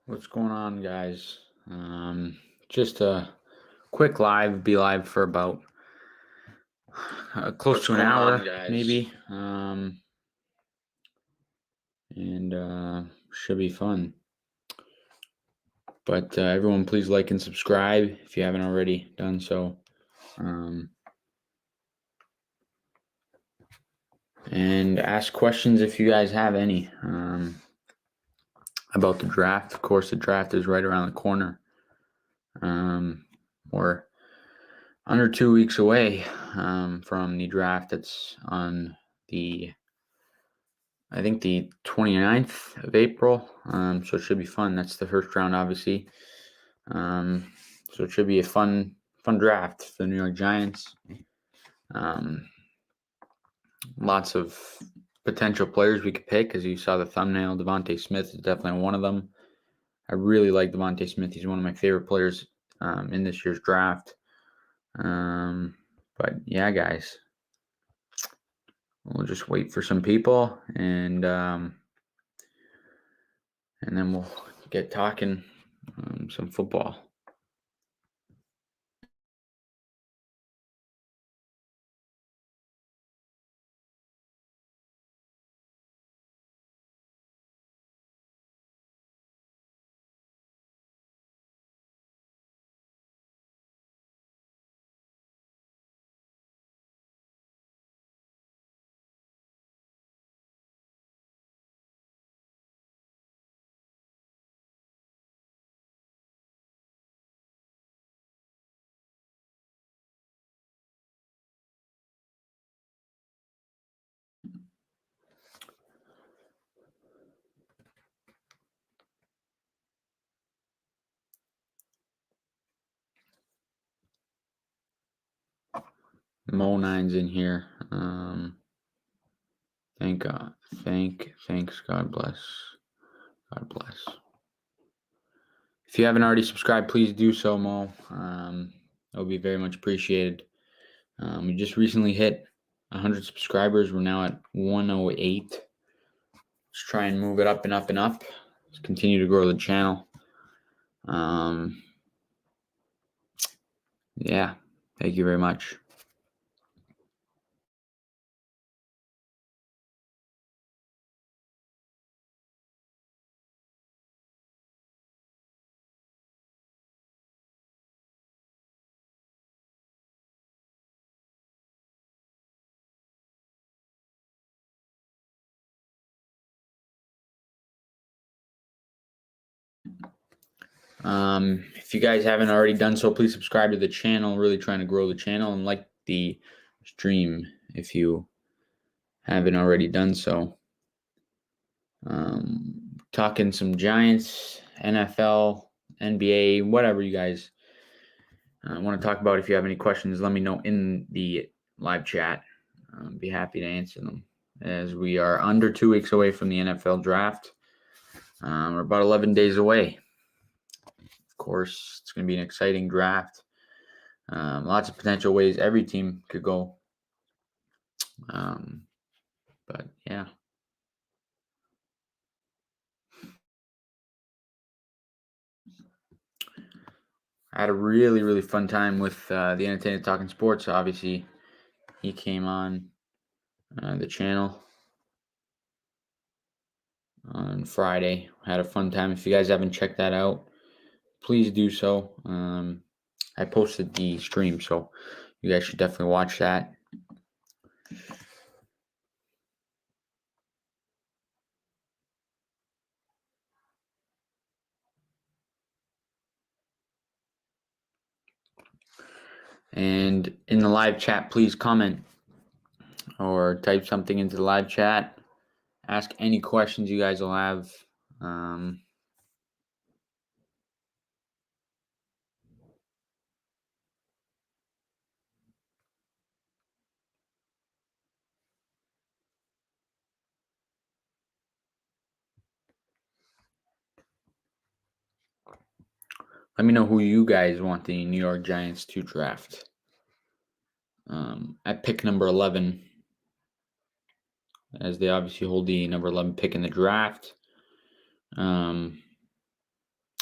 What's going on, guys? Just a quick live, be live for about close to an hour, maybe. And should be fun. But everyone, please like and subscribe if you haven't already done so. And ask questions if you guys have any about the draft. Of course, the draft is right around the corner. We're under 2 weeks away from the draft. It's on I think the 29th of April. So it should be fun. That's the first round, obviously. So it should be a fun draft for the New York Giants. Lots of potential players we could pick. As you saw the thumbnail, Devonte Smith is definitely one of them. I really like Devonte Smith. He's one of my favorite players in this year's draft. But yeah, guys, we'll just wait for some people and then we'll get talking some football. Mo9's in here. Thank God. Thanks. God bless. God bless. If you haven't already subscribed, please do so, Mo. That would be very much appreciated. We just recently hit 100 subscribers. We're now at 108. Let's try and move it up and up and up. Let's continue to grow the channel. Yeah, thank you very much. If you guys haven't already done so, please subscribe to the channel. Really trying to grow the channel, and like the stream if you haven't already done so. Talking some Giants, NFL, NBA, whatever you guys want to talk about. If you have any questions, let me know in the live chat. Be happy to answer them, as we are under 2 weeks away from the NFL draft. We're about 11 days away. Of course, it's going to be an exciting draft. Lots of potential ways every team could go. But yeah. I had a really, really fun time with the Entertainment Talking Sports. Obviously, he came on the channel on Friday. Had a fun time. If you guys haven't checked that out, please do so. I posted the stream, so you guys should definitely watch that. And in the live chat, please comment or type something into the live chat. Ask any questions you guys will have. Let me know who you guys want the New York Giants to draft. At pick number 11, as they obviously hold the number 11 pick in the draft.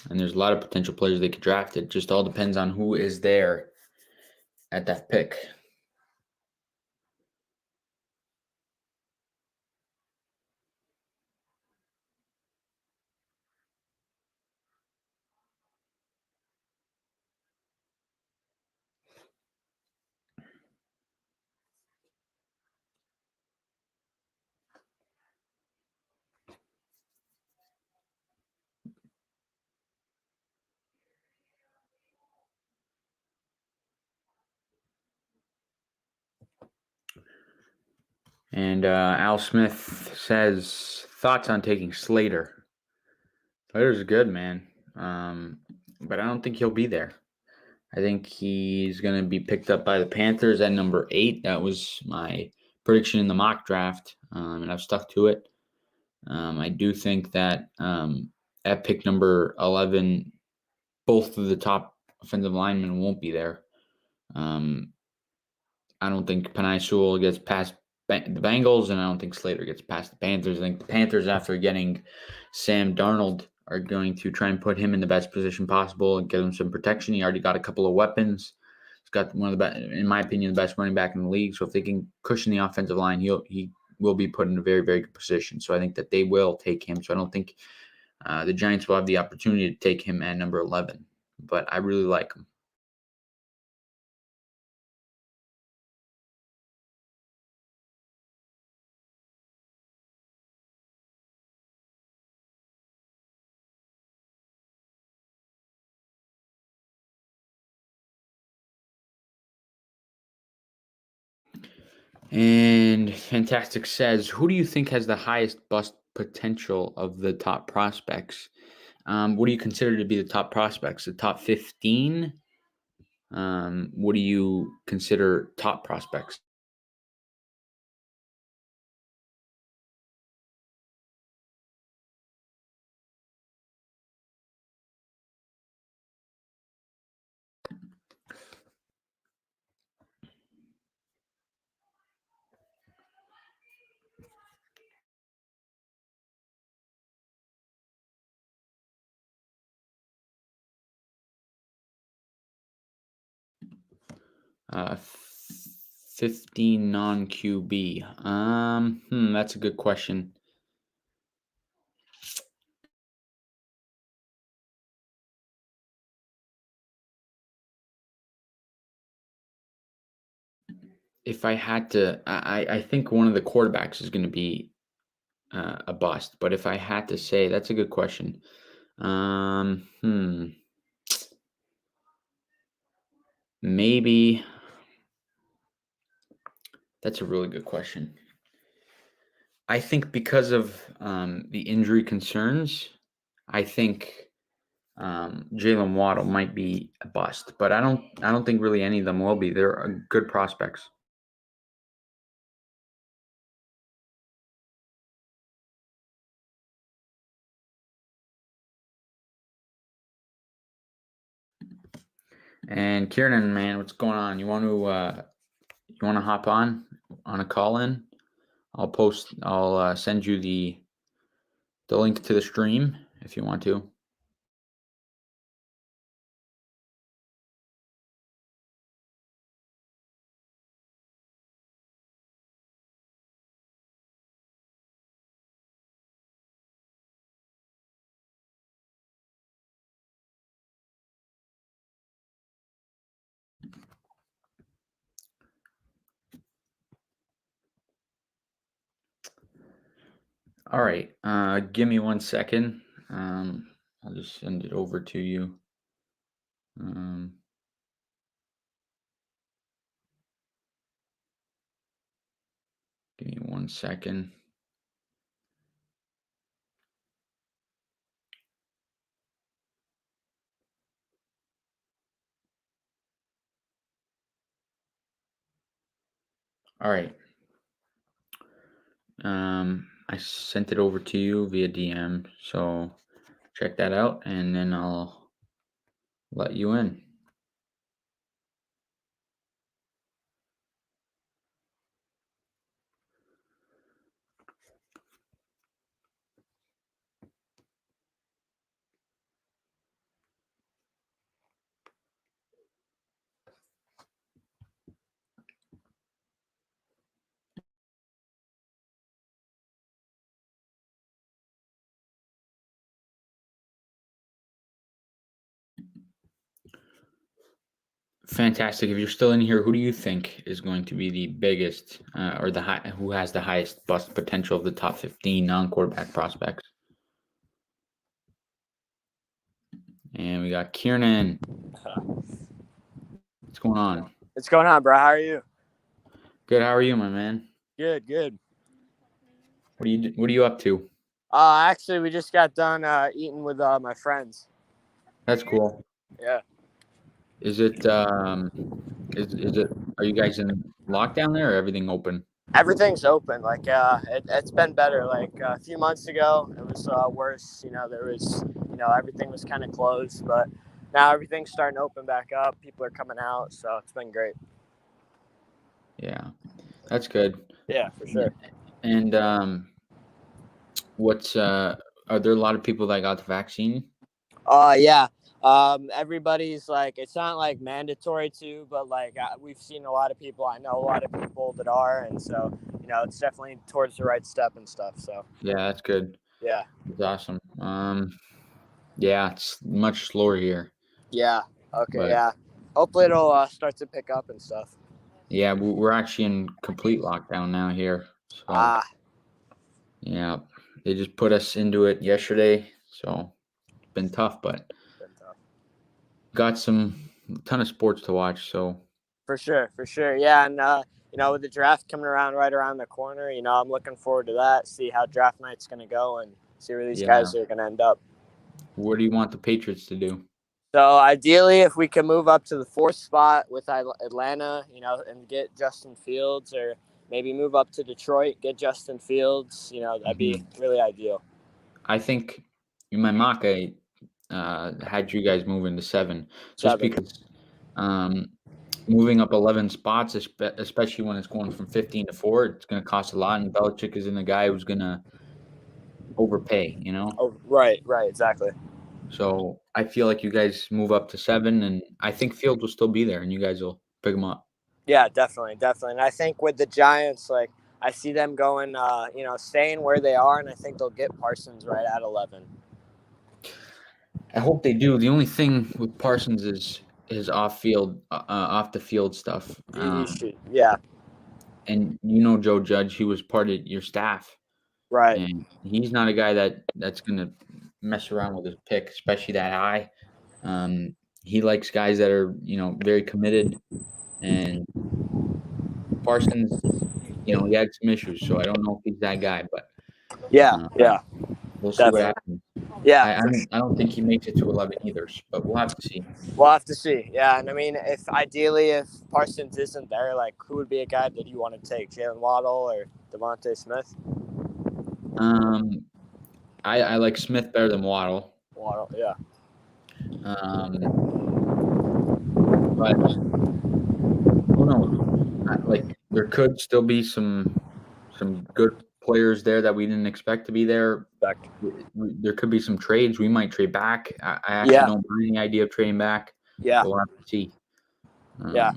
and there's a lot of potential players they could draft. It just all depends on who is there at that pick. And Al Smith says, thoughts on taking Slater? Slater's good, man. But I don't think he'll be there. I think he's going to be picked up by the Panthers at number 8. That was my prediction in the mock draft, and I've stuck to it. I do think that at pick number 11, both of the top offensive linemen won't be there. I don't think Penei Sewell gets past the Bengals, and I don't think Slater gets past the Panthers. I think the Panthers, after getting Sam Darnold, are going to try and put him in the best position possible and give him some protection. He already got a couple of weapons. He's got one of the best, in my opinion, the best running back in the league. So if they can cushion the offensive line, he will be put in a very, very good position. So I think that they will take him. So I don't think the Giants will have the opportunity to take him at number 11. But I really like him. And Fantastic says, who do you think has the highest bust potential of the top prospects? What do you consider to be the top prospects? The top 15? What do you consider top prospects? Uh, 15 non-QB. That's a good question. If I had to, I think one of the quarterbacks is going to be a bust. But if I had to say, that's a good question. Maybe. That's a really good question. I think because of the injury concerns, I think Jalen Waddle might be a bust, but I don't think really any of them will be. They're good prospects. And Kieran, man, what's going on? You want to hop on a call in? I'll send you the link to the stream if you want to. All right. Give me 1 second. I'll just send it over to you. Give me 1 second. All right. I sent it over to you via DM, so check that out, and then I'll let you in. Fantastic. If you're still in here, who do you think is going to be the biggest or who has the highest bust potential of the top 15 non-quarterback prospects? And we got Kieran. What's going on? What's going on, bro? How are you? Good. How are you, my man? Good. What are you up to? Actually, we just got done eating with my friends. That's cool. Yeah. Is it is it are you guys in lockdown there or everything open? Everything's open. Like, it's been better. Like a few months ago, it was worse. There was, everything was kind of closed, but now everything's starting to open back up. People are coming out, so it's been great. Yeah, that's good. Yeah, for sure. And are there a lot of people that got the vaccine? Yeah. Everybody's like, it's not like mandatory to, but like we've seen a lot of people. I know a lot of people that are, and so it's definitely towards the right step and stuff. So Yeah, that's good. yeah, It's awesome. Yeah, it's much slower here. yeah, okay, But yeah. Hopefully it'll start to pick up and stuff. yeah, we're actually in complete lockdown now here. So yeah, they just put us into it yesterday. So it's been tough, but got some ton of sports to watch. So For sure, yeah. And with the draft coming right around the corner, I'm looking forward to that. See how draft night's going to go and see where these guys are going to end up. What do you want the Patriots to do? So ideally, if we can move up to the 4th spot with Atlanta, and get Justin Fields, or maybe move up to Detroit, get Justin Fields, that'd be really ideal. I think in my mock, I had you guys move into 7, just because moving up 11 spots, especially when it's going from 15 to 4, it's going to cost a lot, and Belichick isn't the guy who's going to overpay, Oh, right, exactly. So I feel like you guys move up to 7, and I think Fields will still be there, and you guys will pick him up. Yeah, definitely. And I think with the Giants, like, I see them going, staying where they are, and I think they'll get Parsons right at 11. I hope they do. The only thing with Parsons is his off the field stuff. Yeah. And Joe Judge, he was part of your staff. Right. And he's not a guy that's going to mess around with his pick, especially that high. He likes guys that are, very committed. And Parsons, he had some issues, so I don't know if he's that guy. But yeah, we'll see what happens. Yeah, I don't think he makes it to 11 either, but we'll have to see. Yeah, and I mean, if Parsons isn't there, like, who would be a guy that you want to take, Jalen Waddle or Devonte Smith? I like Smith better than Waddle. Yeah. But who knows? Like, there could still be some good players there that we didn't expect to be there. There could be some trades. We might trade back. I actually don't mind the idea of trading back. Yeah. We'll have to see. Yeah.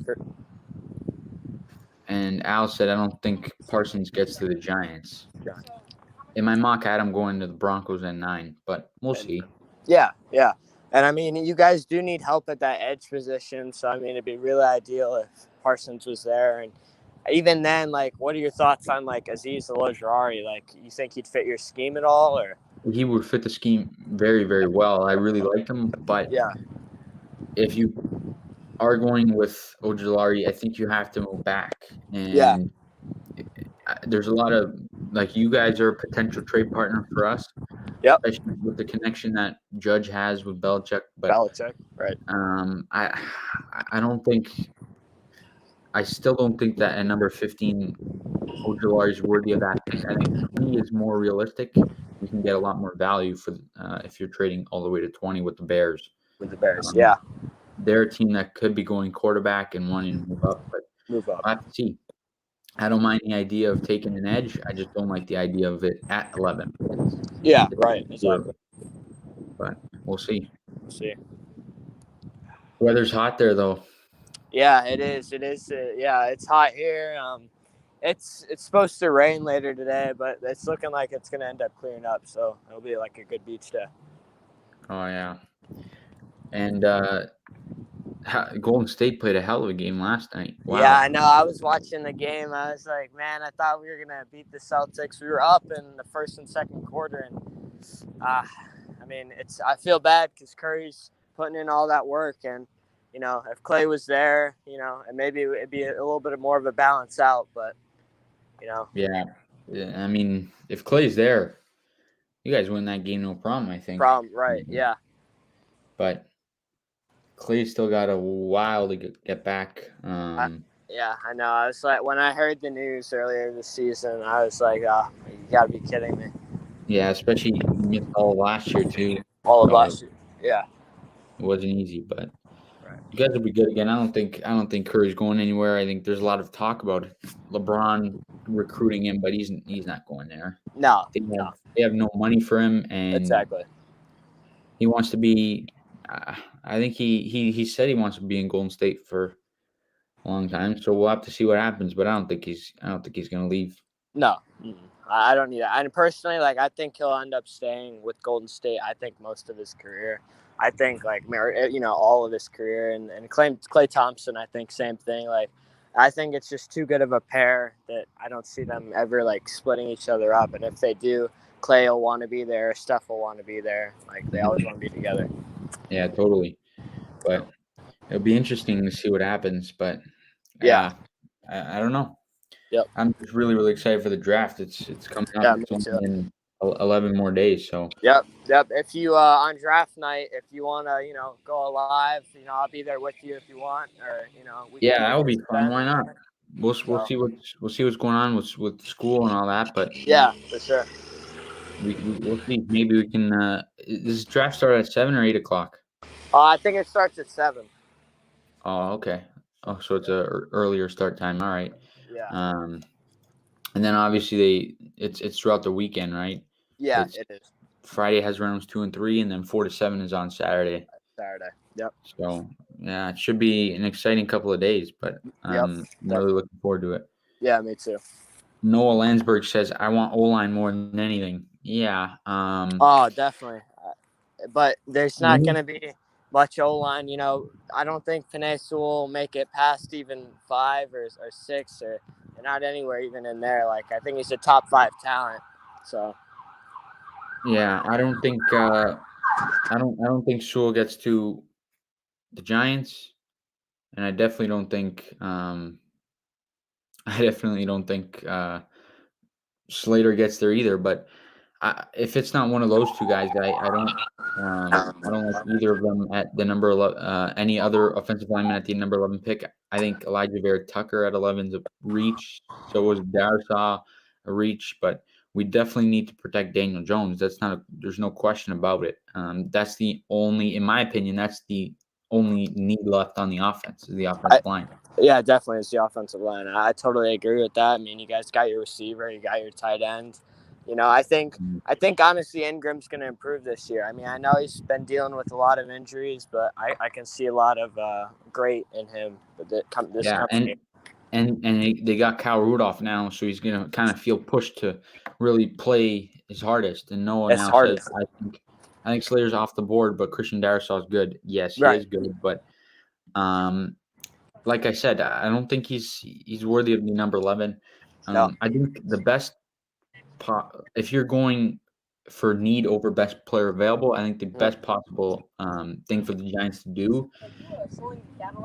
And Al said, I don't think Parsons gets to the Giants. In my mock, I had him going to the Broncos at 9, but we'll see. Yeah. And, I mean, you guys do need help at that edge position, so, I mean, it'd be really ideal if Parsons was there. And even then, like, what are your thoughts on, like, Azeez Ojulari? Like, you think he'd fit your scheme at all? Or he would fit the scheme very, very well. I really liked him, but if you are going with Ojulari, I think you have to move back. And there's a lot of, like, you guys are a potential trade partner for us. Yep. Especially with the connection that Judge has with Belichick. But right. I still don't think that at number 15, Ojulari is worthy of that pick. I think 20 is more realistic. You can get a lot more value for if you're trading all the way to 20 with the Bears. They're a team that could be going quarterback and wanting to move up, but we'll have to see. I don't mind the idea of taking an edge. I just don't like the idea of it at 11. Right. Exactly. But we'll see. Weather's hot there, though. Yeah, it is. It's hot here. It's supposed to rain later today, but it's looking like it's going to end up clearing up, so it'll be like a good beach day. Oh, yeah. And Golden State played a hell of a game last night. Wow. Yeah, I know. I was watching the game. I was like, man, I thought we were gonna beat the Celtics. We were up in the first and second quarter, and I mean, I feel bad because Curry's putting in all that work, and if Clay was there, and maybe it'd be a little bit more of a balance out, but Yeah. I mean, if Clay's there, you guys win that game no problem, I think. right? Yeah. But Clay's still got a while to get back. Yeah, I know. I was like, when I heard the news earlier this season, I was like, oh, you got to be kidding me. Yeah, especially he missed all of last year too. All of last year. Yeah. It wasn't easy, but Right. you guys will be good again. I don't think Curry's going anywhere. I think there's a lot of talk about LeBron recruiting him, but he's not going there. No. They have no money for him, and Exactly. he wants to be. I think he said he wants to be in Golden State for a long time. So we'll have to see what happens. But I don't think he's going to leave. No. I don't need that. And personally, I think he'll end up staying with Golden State. I think most of his career. I think all of his career, and Klay Thompson. I think same thing. I think it's just too good of a pair that I don't see them ever splitting each other up. And if they do, Klay will want to be there. Steph will want to be there. They always want to be together. Yeah, totally. But it'll be interesting to see what happens. But yeah, I don't know. Yep. I'm just really, really excited for the draft. It's coming up. Yeah, it's only in 11 more days. So. Yep. If you on draft night, if you want to, go live, I'll be there with you if you want, or Yeah, that would be fun. Why not? We'll see what's going on with school and all that. But yeah, for sure. We'll see. Maybe we can. Does draft start at 7 or 8 o'clock? I think it starts at 7. Oh, okay. Oh, so it's a earlier start time. All right. Yeah. And then obviously it's throughout the weekend, right? Yeah, it is. Friday has rounds 2 and 3, and then 4 to 7 is on Saturday. Yep. So yeah, it should be an exciting couple of days, but I'm really looking forward to it. Yeah, me too. Noah Landsberg says, "I want O-line more than anything." Yeah. Definitely. But there's not going to be much O-line. I don't think Penei Sewell will make it past even 5 or 6 or not anywhere even in there. I think he's a top 5 talent. So. Yeah, I don't think Sewell gets to the Giants, and I definitely don't think Slater gets there either. But if it's not one of those two guys, I don't like either of them at the number 11. Any other offensive lineman at the number 11 pick? I think Elijah Vera Tucker at 11 is a reach. So was Darrisaw a reach, but we definitely need to protect Daniel Jones. There's no question about it. That's the only, in my opinion, that's the only need left on the offense is the offensive line. Yeah, definitely, it's the offensive line. I totally agree with that. I mean, you guys got your receiver, you got your tight end. I think honestly Ingram's going to improve this year. I mean, I know he's been dealing with a lot of injuries, but I can see a lot of great in him. And they got Kyle Rudolph now, so he's going to kind of feel pushed to really play his hardest. And Noah now says, I think Slater's off the board, but Christian Darrisaw is good. Yes, he is good, but like I said, I don't think he's worthy of the number 11. No. I think the best if you're going for need over best player available, I think the best possible thing for the Giants to do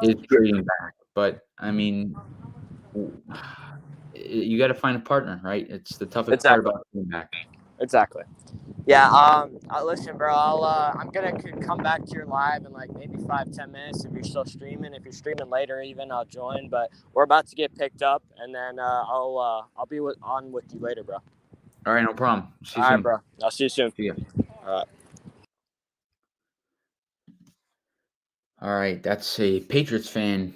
is trading back. But I mean, you got to find a partner, right? It's the toughest part about trading back. Exactly. Yeah. Listen, bro. I'm gonna come back to your live in maybe 5-10 minutes if you're still streaming. If you're streaming later, even I'll join. But we're about to get picked up, and then I'll be on with you later, bro. All right, no problem. See you soon. All right, bro. I'll see you soon. See ya. All right. All right, that's a Patriots fan.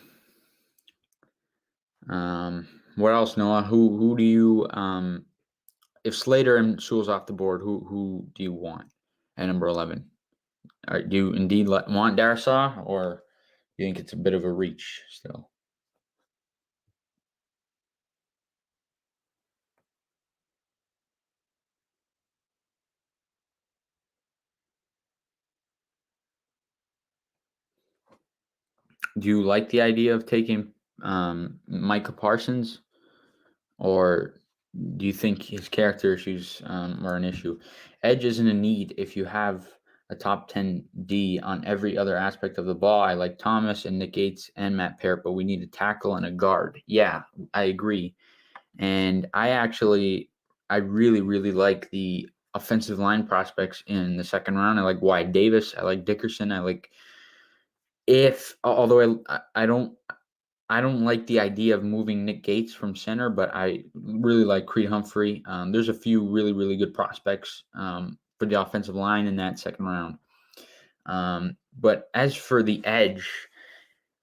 What else, Noah? Who do you if Slater and Sewell's off the board, who do you want at number 11? Do you indeed want Darrisaw, or do you think it's a bit of a reach still? Do you like the idea of taking Micah Parsons, or do you think his character issues are an issue? Edge isn't a need if you have a top 10 D on every other aspect of the ball. I like Thomas and Nick Gates and Matt Parrott, but we need a tackle and a guard. Yeah, I agree. And I really, really like the offensive line prospects in the second round. I like Wyatt Davis. I like Dickerson. Although I don't like the idea of moving Nick Gates from center, but I really like Creed Humphrey. There's a few really, really good prospects for the offensive line in that second round. But as for the edge,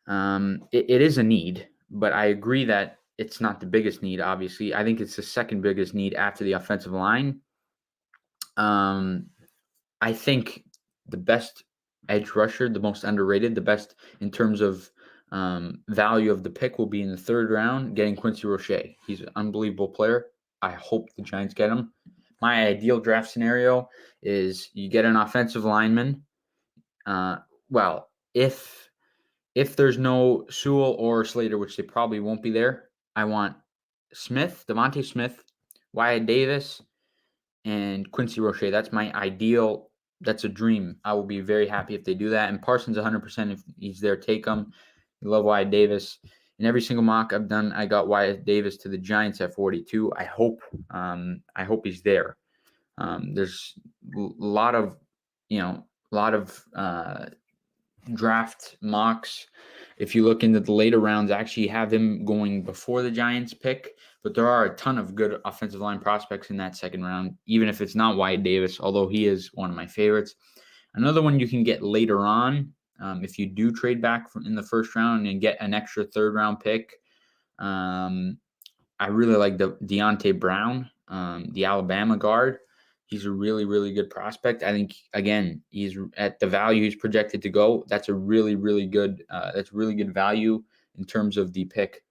it is a need, but I agree that it's not the biggest need, obviously. I think it's the second biggest need after the offensive line. I think the best edge rusher, the most underrated, the best in terms of value of the pick will be in the third round, getting Quincy Rochet. He's an unbelievable player. I hope the Giants get him. My ideal draft scenario is you get an offensive lineman. If there's no Sewell or Slater, which they probably won't be there, I want Devonte Smith, Wyatt Davis, and Quincy Rochet. That's my ideal. That's a dream. I will be very happy if they do that. And Parsons 100%, if he's there, take him. I love Wyatt Davis. In every single mock I've done, I got Wyatt Davis to the Giants at 42. I hope he's there. There's a lot of draft mocks. If you look into the later rounds, actually have him going before the Giants pick, but there are a ton of good offensive line prospects in that second round, even if it's not Wyatt Davis, although he is one of my favorites. Another one you can get later on, if you do trade back in the first round and get an extra third round pick. I really like Deonte Brown, the Alabama guard. He's a really, really good prospect. I think, again, he's at the value he's projected to go. That's a really, really good value in terms of the pick.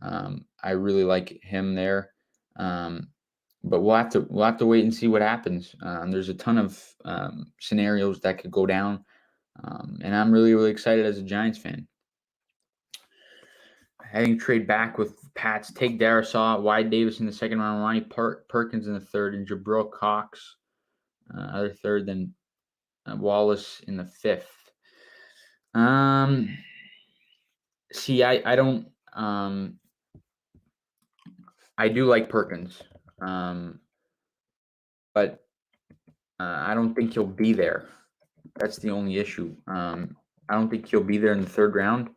I really like him there. But we'll have to wait and see what happens. There's a ton of scenarios that could go down. And I'm really, really excited as a Giants fan. Heading trade back with Pats, take Darisaw, Wyatt Davis in the second round, Ronnie Perkins in the third, and Jabril Cox, other third, then Wallace in the fifth. See, I don't. I do like Perkins, but I don't think he'll be there. That's the only issue. I don't think he'll be there in the third round.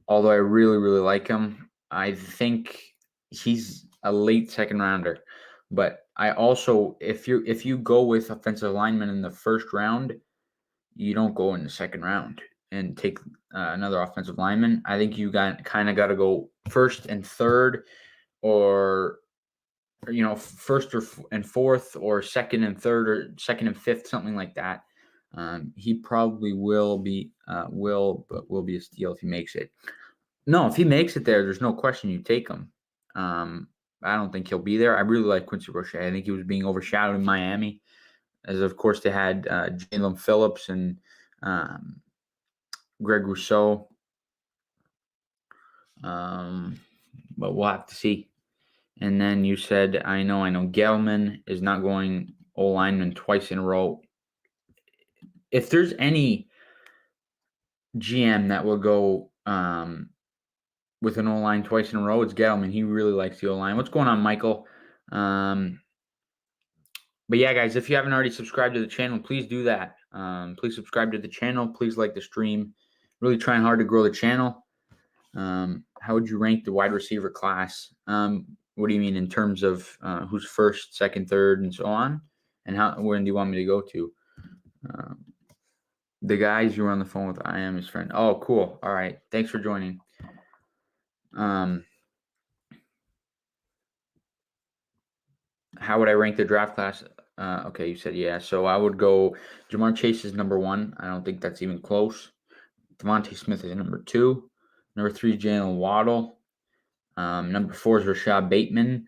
Although I really, really like him, I think he's a late second rounder. But I also, if you go with offensive lineman in the first round, you don't go in the second round and take another offensive lineman. I think you kind of got to go first and third, or first and fourth, or second and third, or second and fifth, something like that. He probably will be a steal if he makes it. No, if he makes it there's no question you take him. I don't think he'll be there. I really like Quincy Rochet. I think he was being overshadowed in Miami, as of course they had Jalen Phillips and Greg Rousseau. But we'll have to see. And then you said, I know Gelman is not going O-lineman twice in a row. If there's any GM that will go with an O-line twice in a row, it's Gelman. He really likes the O-line. What's going on, Michael? But yeah, guys, if you haven't already subscribed to the channel, please do that. Please subscribe to the channel. Please like the stream. Really trying hard to grow the channel. How would you rank the wide receiver class? What do you mean in terms of who's first, second, third, and so on? And when do you want me to go to? The guys you were on the phone with, I am his friend. Oh, cool. All right. Thanks for joining. How would I rank the draft class? Okay, you said yeah. So I would go Jamar Chase is number 1. I don't think that's even close. Devonte Smith is number 2. Number 3, Jalen Waddle. Number 4 is Rashad Bateman.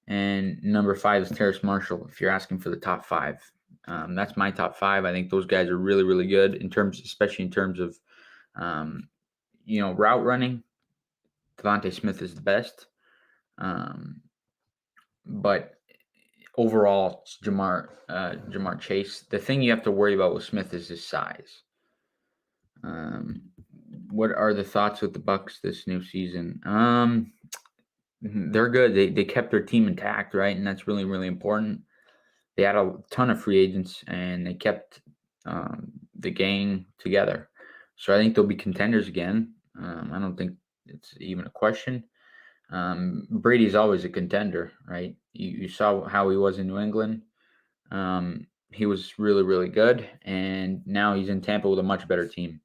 And number 5 is Terrace Marshall, if you're asking for the top 5. That's my top 5. I think those guys are really, really good especially in terms of Route running, Devonte Smith is the best. But overall, it's Jamar Chase. The thing you have to worry about with Smith is his size. What are the thoughts with the Bucs this new season? They're good. They kept their team intact, right? And that's really, really important. They had a ton of free agents, and they kept the gang together. So I think they'll be contenders again. I don't think it's even a question. Brady's always a contender, right? You saw how he was in New England. He was really, really good, and now he's in Tampa with a much better team.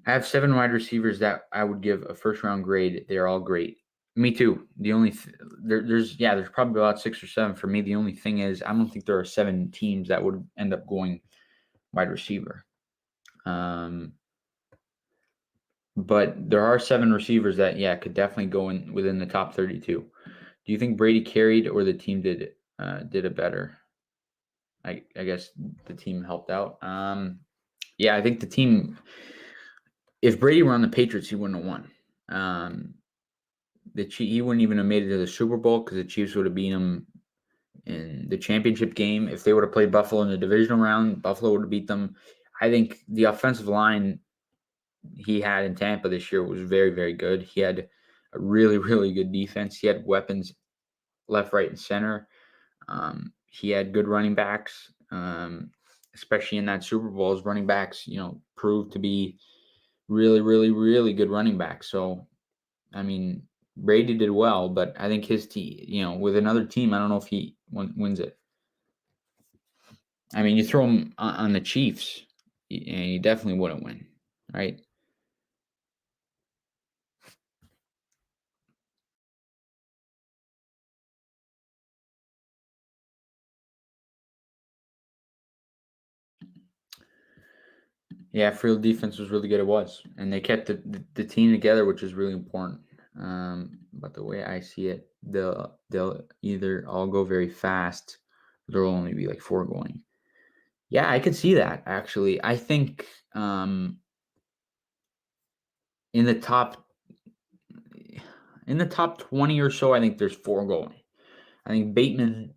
I have 7 wide receivers that I would give a first-round grade. They're all great. Me too. The only there's probably about 6 or 7 for me. The only thing is, I don't think there are 7 teams that would end up going wide receiver. But there are 7 receivers that could definitely go in within the top 32. Do you think Brady carried or the team did it better? I guess the team helped out. I think the team. If Brady were on the Patriots, he wouldn't have won. He wouldn't even have made it to the Super Bowl because the Chiefs would have beat him in the championship game. If they would have played Buffalo in the divisional round, Buffalo would have beat them. I think the offensive line he had in Tampa this year was very, very good. He had a really, really good defense. He had weapons left, right, and center. He had good running backs, especially in that Super Bowl. His running backs, proved to be really, really, really good running backs. So, I mean, Brady did well, but I think his team, with another team, I don't know if he wins it. I mean, you throw him on the Chiefs, and he definitely wouldn't win, right? Yeah, field defense was really good. It was, and they kept the team together, which is really important. But the way I see it, they'll either all go very fast, or there'll only be like 4 going. Yeah, I could see that actually. I think in the top 20 or so, I think there's 4 going. I think Bateman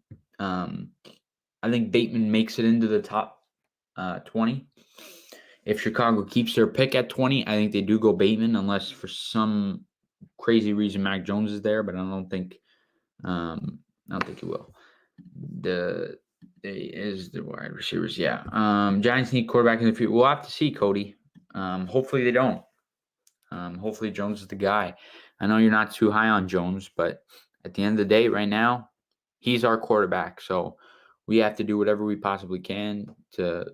makes it into the top 20. If Chicago keeps their pick at 20, I think they do go Bateman, unless for some crazy reason Mac Jones is there, but I don't think he will. The wide receivers, yeah. Giants need quarterback in the future. We'll have to see, Cody. Hopefully they don't. Hopefully Jones is the guy. I know you're not too high on Jones, but at the end of the day, right now, he's our quarterback. So we have to do whatever we possibly can to,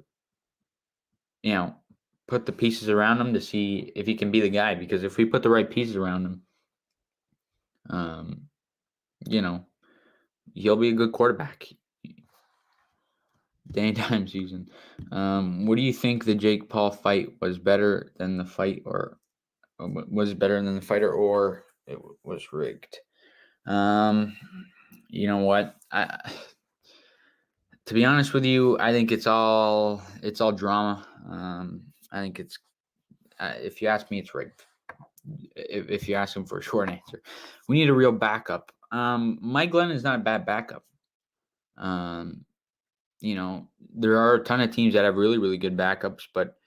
put the pieces around him to see if he can be the guy. Because if we put the right pieces around him, he'll be a good quarterback. Anytime season. What do you think the Jake Paul fight was better than the fight, or was better than the fighter, or it was rigged? You know what? To be honest with you, I think it's all drama. I think it's if you ask me, it's rigged. If you ask him for a short answer, we need a real backup. Mike Glennon is not a bad backup. There are a ton of teams that have really, really good backups, but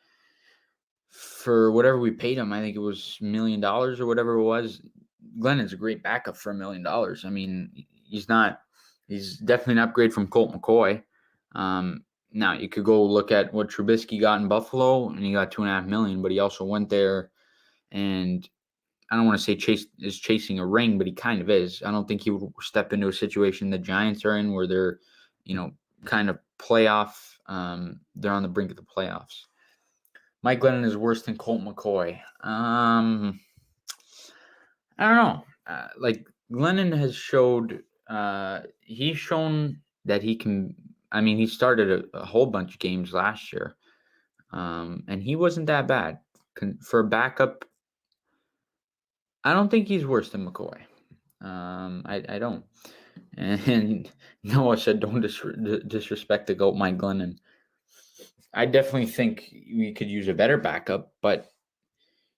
for whatever we paid him, I think it was $1 million or whatever it was. Glennon's a great backup for $1 million. I mean, he's definitely an upgrade from Colt McCoy. Now you could go look at what Trubisky got in Buffalo, and he got $2.5 million, but he also went there, and I don't want to say chasing a ring, but he kind of is. I don't think he would step into a situation the Giants are in where they're, kind of playoff. They're on the brink of the playoffs. Mike Glennon is worse than Colt McCoy. I don't know. Glennon has he's shown that he can. I mean, he started a whole bunch of games last year, and he wasn't that bad for a backup. I don't think he's worse than McCoy. I don't. And Noah said, "Don't disrespect the GOAT, Mike Glennon." I definitely think we could use a better backup, but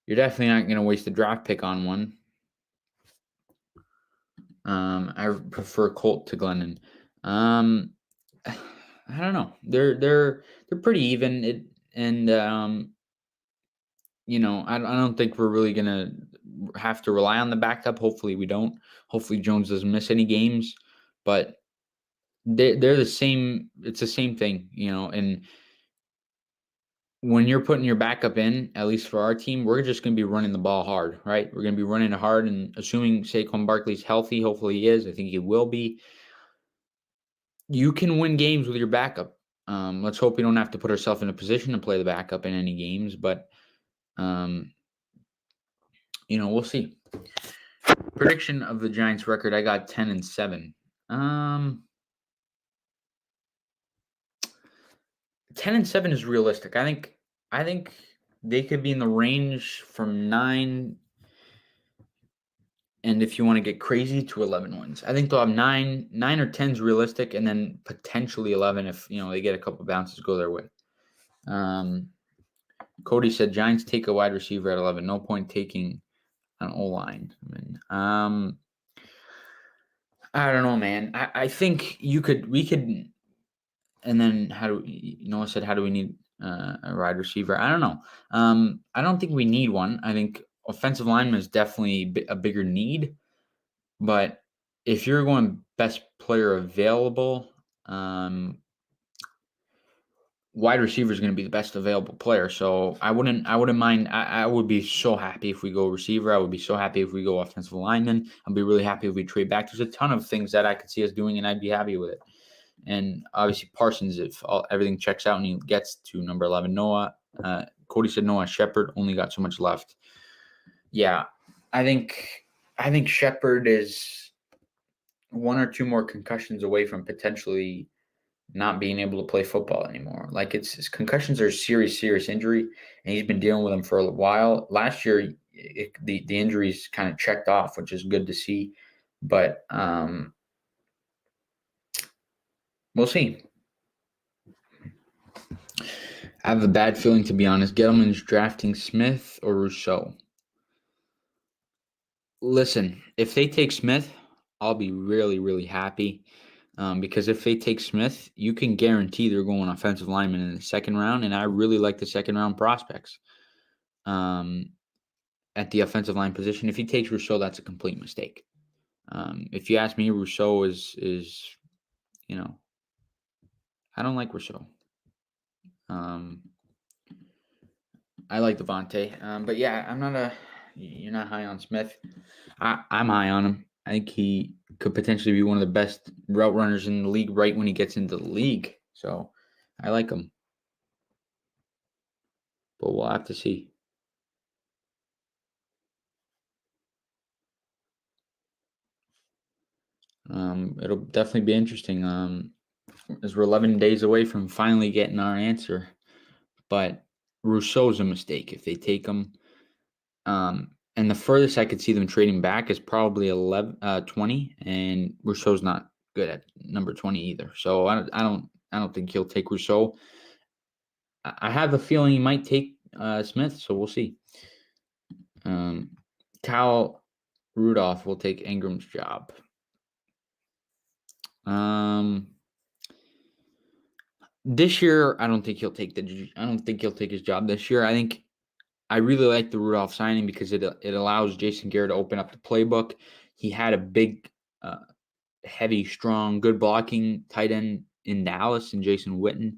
you're definitely not going to waste a draft pick on one. I prefer Colt to Glennon. I don't know. They're pretty even. I don't think we're really gonna have to rely on the backup. Hopefully, we don't. Hopefully, Jones doesn't miss any games. But they're the same. It's the same thing, And when you're putting your backup in, at least for our team, we're just going to be running the ball hard, right? We're going to be running it hard, and assuming Saquon Barkley's healthy, hopefully he is. I think he will be. You can win games with your backup. Let's hope we don't have to put ourselves in a position to play the backup in any games, but we'll see. Prediction of the Giants record, I got 10-7. 10-7 is realistic. I think they could be in the range from 9, and if you want to get crazy, to 11 wins. I think they'll have 9 or 10 is realistic, and then potentially 11 if they get a couple bounces go their way. Cody said Giants take a wide receiver at 11. No point taking an O-line. I don't know, man. I think we could. And then how do we need a wide receiver? I don't know. I don't think we need one. I think offensive lineman is definitely a bigger need. But if you're going best player available, wide receiver is going to be the best available player. So I wouldn't mind. I would be so happy if we go receiver. I would be so happy if we go offensive lineman. I'd be really happy if we trade back. There's a ton of things that I could see us doing, and I'd be happy with it. And obviously Parsons, if everything checks out and he gets to number 11. Noah, Cody said Noah Shepard only got so much left. Yeah, I think Shepard is 1 or 2 more concussions away from potentially not being able to play football anymore. Like his concussions are a serious injury, and he's been dealing with them for a while. Last year, the injuries kind of checked off, which is good to see. But we'll see. I have a bad feeling, to be honest. Gettleman's drafting Smith or Rousseau. Listen, if they take Smith, I'll be really, really happy. Because if they take Smith, you can guarantee they're going offensive lineman in the second round, and I really like the second round prospects at the offensive line position. If he takes Rousseau, that's a complete mistake. If you ask me, Rousseau is I don't like Rousseau. I like Devonte, but yeah, you're not high on Smith. I'm high on him. I think he could potentially be one of the best route runners in the league right when he gets into the league. So I like him. But we'll have to see. It'll definitely be interesting as we're 11 days away from finally getting our answer. But Rousseau's a mistake if they take him. And the furthest I could see them trading back is probably 20, and Rousseau's not good at number 20 either. So I don't think he'll take Rousseau. I have a feeling he might take Smith, so we'll see. Kyle Rudolph will take Ingram's job. This year, I don't think he'll take his job this year. I really like the Rudolph signing because it allows Jason Garrett to open up the playbook. He had a big, heavy, strong, good blocking tight end in Dallas and Jason Witten,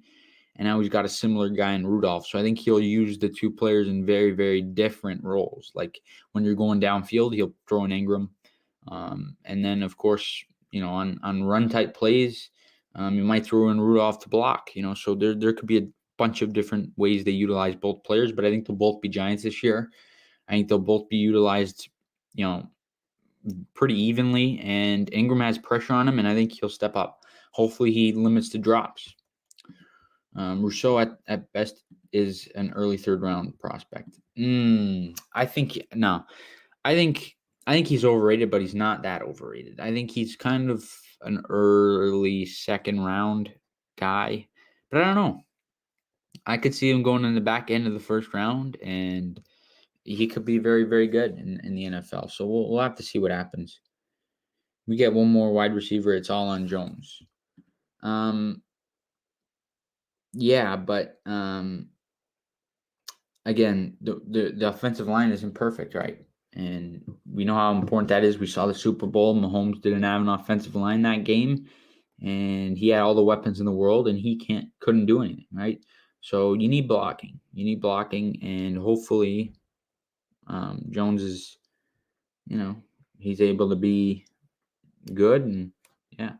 and now he's got a similar guy in Rudolph. So I think he'll use the two players in very, very different roles. Like when you're going downfield, he'll throw in Ingram, and then of course, on run type plays, you might throw in Rudolph to block. So there could be a bunch of different ways they utilize both players, but I think they'll both be Giants this year. I think they'll both be utilized, pretty evenly, and Ingram has pressure on him, and I think he'll step up. Hopefully he limits the drops. Rousseau at best is an early third round prospect. I think he's overrated, but he's not that overrated. I think he's kind of an early second round guy, but I don't know. I could see him going in the back end of the first round, and he could be very, very good in the NFL. So we'll have to see what happens. We get one more wide receiver. It's all on Jones. Yeah, but again, the offensive line isn't perfect, right? And we know how important that is. We saw the Super Bowl. Mahomes didn't have an offensive line that game, and he had all the weapons in the world, and he couldn't do anything, right? So you need blocking. You need blocking, and hopefully, Jones is, he's able to be good, and yeah,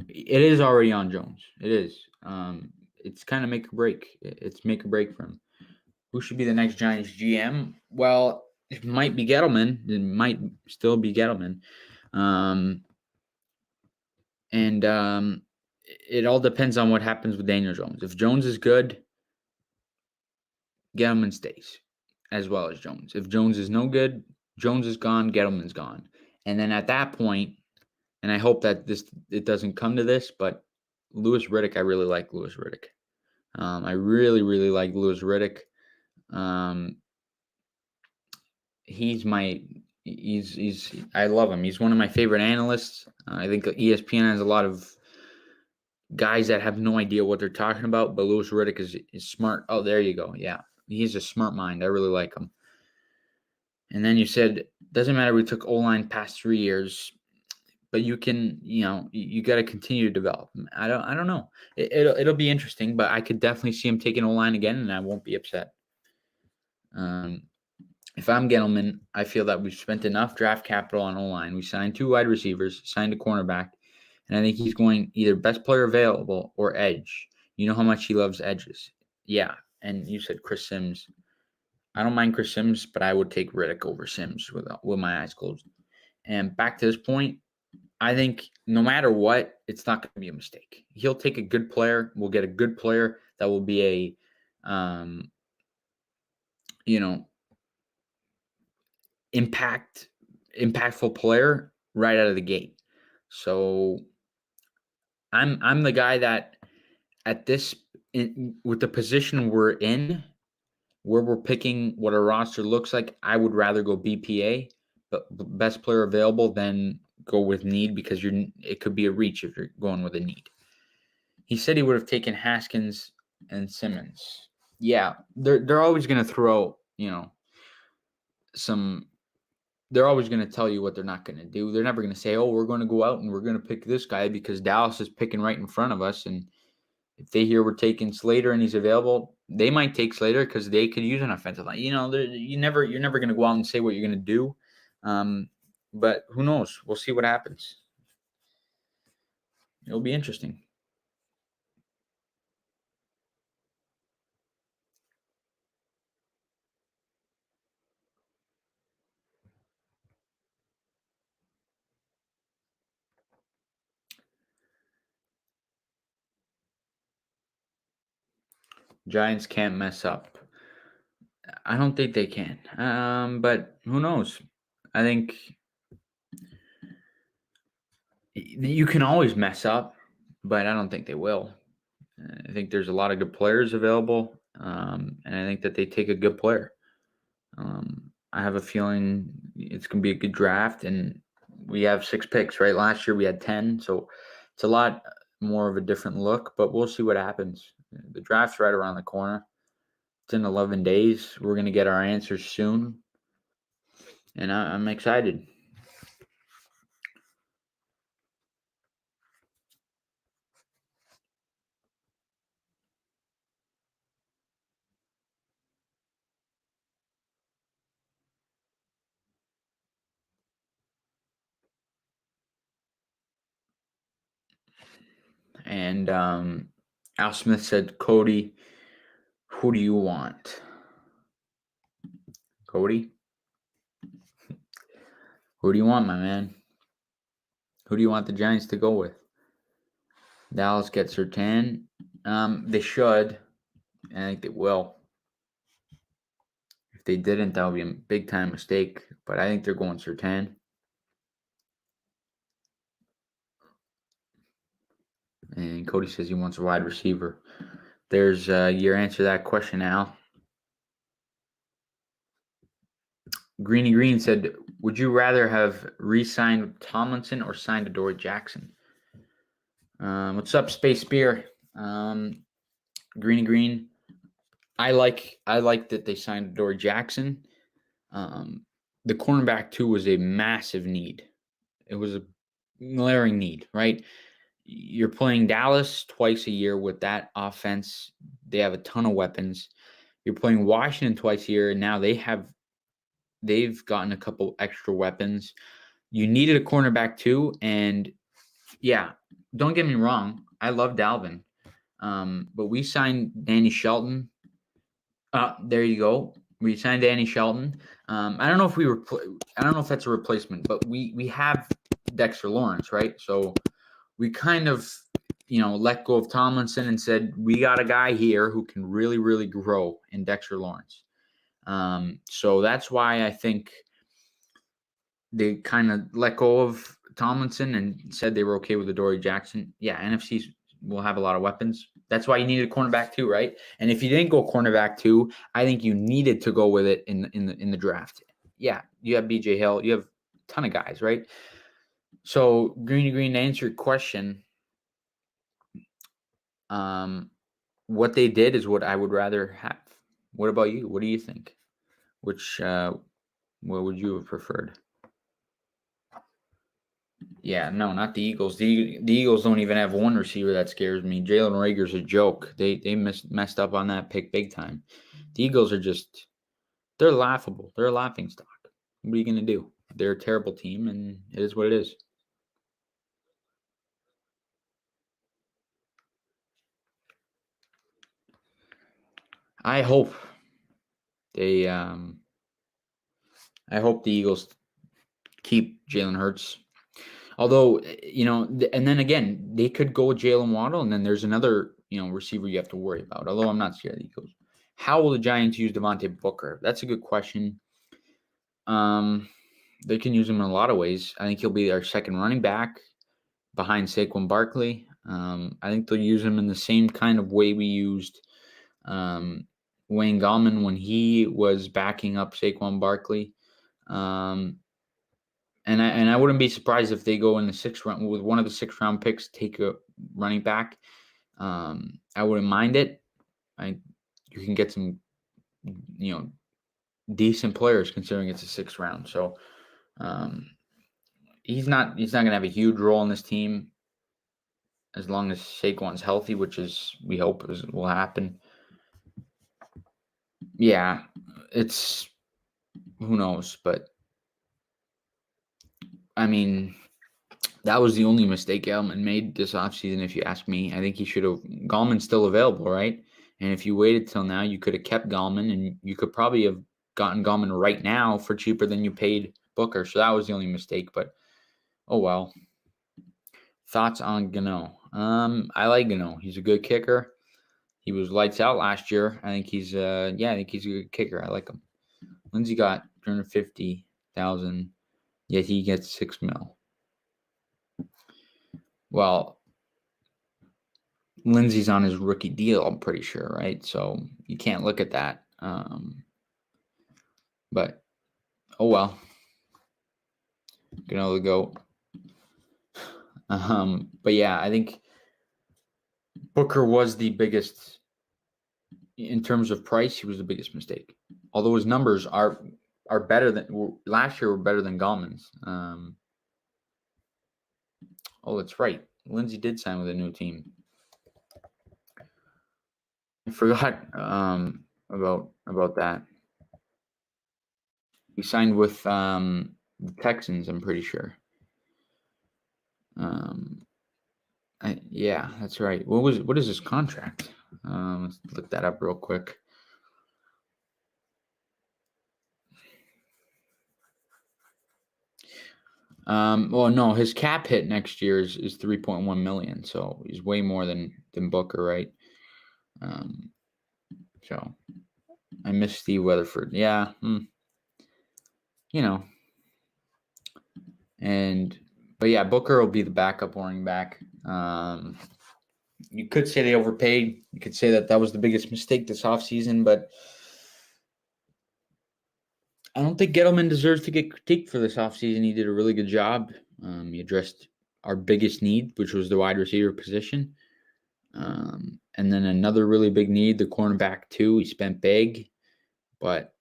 it is already on Jones. It is. It's kind of make or break. It's make or break for him. Who should be the next Giants GM? Well, it might be Gettleman. It might still be Gettleman. And it all depends on what happens with Daniel Jones. If Jones is good, Gettleman stays, as well as Jones. If Jones is no good, Jones is gone, Gettleman's gone. And then at that point, and I hope that it doesn't come to this, but Louis Riddick, I really like Louis Riddick. I really, really like Louis Riddick. He's I love him. He's one of my favorite analysts. I think ESPN has a lot of guys that have no idea what they're talking about, but Louis Riddick is smart. Oh, there you go. Yeah, he's a smart mind. I really like him. And then you said, doesn't matter. We took O-line past 3 years, but you can, you got to continue to develop him. I don't know. It'll be interesting, but I could definitely see him taking O-line again, and I won't be upset. If I'm Gettleman, I feel that we've spent enough draft capital on O-line. We signed 2 wide receivers, signed a cornerback, and I think he's going either best player available or edge. You know how much he loves edges. Yeah, and you said Chris Sims. I don't mind Chris Sims, but I would take Riddick over Sims with my eyes closed. And back to this point, I think no matter what, it's not going to be a mistake. He'll take a good player. We'll get a good player that will be a, impactful player right out of the gate. So I'm the guy that at with the position we're in, where we're picking what our roster looks like, I would rather go BPA, but best player available, than go with need, because it could be a reach if you're going with a need. He said he would have taken Haskins and Simmons. Yeah, they're always going to throw, some. They're always going to tell you what they're not going to do. They're never going to say, "Oh, we're going to go out and we're going to pick this guy because Dallas is picking right in front of us." And if they hear we're taking Slater and he's available, they might take Slater because they could use an offensive line. You're never going to go out and say what you're going to do. But who knows? We'll see what happens. It'll be interesting. Giants can't mess up. I don't think they can. But who knows? I think you can always mess up, but I don't think they will. I think there's a lot of good players available, and I think that they take a good player. I have a feeling it's going to be a good draft, and we have 6 picks, right? Last year we had 10, so it's a lot more of a different look, but we'll see what happens. The draft's right around the corner. It's in 11 days. We're going to get our answers soon, and I'm excited. And Al Smith said, Cody, who do you want? Cody? Who do you want, my man? Who do you want the Giants to go with? Dallas gets Surtain. They should. I think they will. If they didn't, that would be a big time mistake. But I think they're going Surtain. And Cody says he wants a wide receiver. there's your answer to that question, Al. Greeny Green said, would you rather have re-signed Tomlinson or signed Adoree Jackson? What's up, Space Beer? Greeny Green. I like that they signed Adoree Jackson. The cornerback too was a massive need. It was a glaring need, right? You're playing Dallas twice a year with that offense. They have a ton of weapons. You're playing Washington twice a year, and now they've gotten a couple extra weapons. You needed a cornerback too, and yeah, don't get me wrong, I love Dalvin, but we signed Danny Shelton. There you go. We signed Danny Shelton. I don't know if I don't know if that's a replacement, but we have Dexter Lawrence, right? So we kind of, let go of Tomlinson and said, we got a guy here who can really, really grow in Dexter Lawrence. So that's why I think they kind of let go of Tomlinson and said they were okay with Adoree Jackson. Yeah, NFC will have a lot of weapons. That's why you needed a cornerback too, right? And if you didn't go cornerback too, I think you needed to go with it in the draft. Yeah, you have BJ Hill, you have a ton of guys, right? So Green to Green, to answer your question, what they did is what I would rather have. What about you? What do you think? What would you have preferred? Yeah, no, not the Eagles. The Eagles don't even have one receiver that scares me. Jalen Rager's a joke. They messed up on that pick big time. The Eagles are they're laughable. They're a laughing stock. What are you going to do? They're a terrible team, and it is what it is. I hope the Eagles keep Jalen Hurts. Although, and then again, they could go with Jalen Waddle, and then there's another, receiver you have to worry about. Although I'm not scared of the Eagles. How will the Giants use Devonte Booker? That's a good question. They can use him in a lot of ways. I think he'll be our second running back behind Saquon Barkley. I think they'll use him in the same kind of way we used Wayne Gallman when he was backing up Saquon Barkley. And I wouldn't be surprised if they go in the 6th round with one of the 6th round picks, take a running back. I wouldn't mind it. You can get some, decent players considering it's a 6th round. So he's not going to have a huge role in this team as long as Saquon's healthy, which is we hope will happen. Yeah, it's who knows, but I mean, that was the only mistake Gallman made this offseason, if you ask me. I think he should have. Gallman's still available, right? And if you waited till now, you could have kept Gallman, and you could probably have gotten Gallman right now for cheaper than you paid Booker. So that was the only mistake, but oh well. Thoughts on Gunnel? I like Gunnel. He's a good kicker. He was lights out last year. I think he's I think he's a good kicker. I like him. Lindsey got $250,000, yet he gets $6 million. Well, Lindsey's on his rookie deal, I'm pretty sure, right? So you can't look at that. But oh well. Gonna go. But yeah, I think Booker was the biggest in terms of price. He was the biggest mistake. Although his numbers are better than last year, were better than Gallman's. Oh, that's right. Lindsey did sign with a new team. I forgot about that. He signed with the Texans, I'm pretty sure. Yeah, that's right. What is his contract? Let's look that up real quick. Well, no, his cap hit next year is $3.1 million, so he's way more than Booker, right? So I miss Steve Weatherford. Yeah, but yeah, Booker will be the backup running back. You could say they overpaid. You could say that was the biggest mistake this offseason, but I don't think Gettleman deserves to get critiqued for this offseason. He did a really good job. He addressed our biggest need, which was the wide receiver position. And then another really big need, the cornerback too. He spent big, but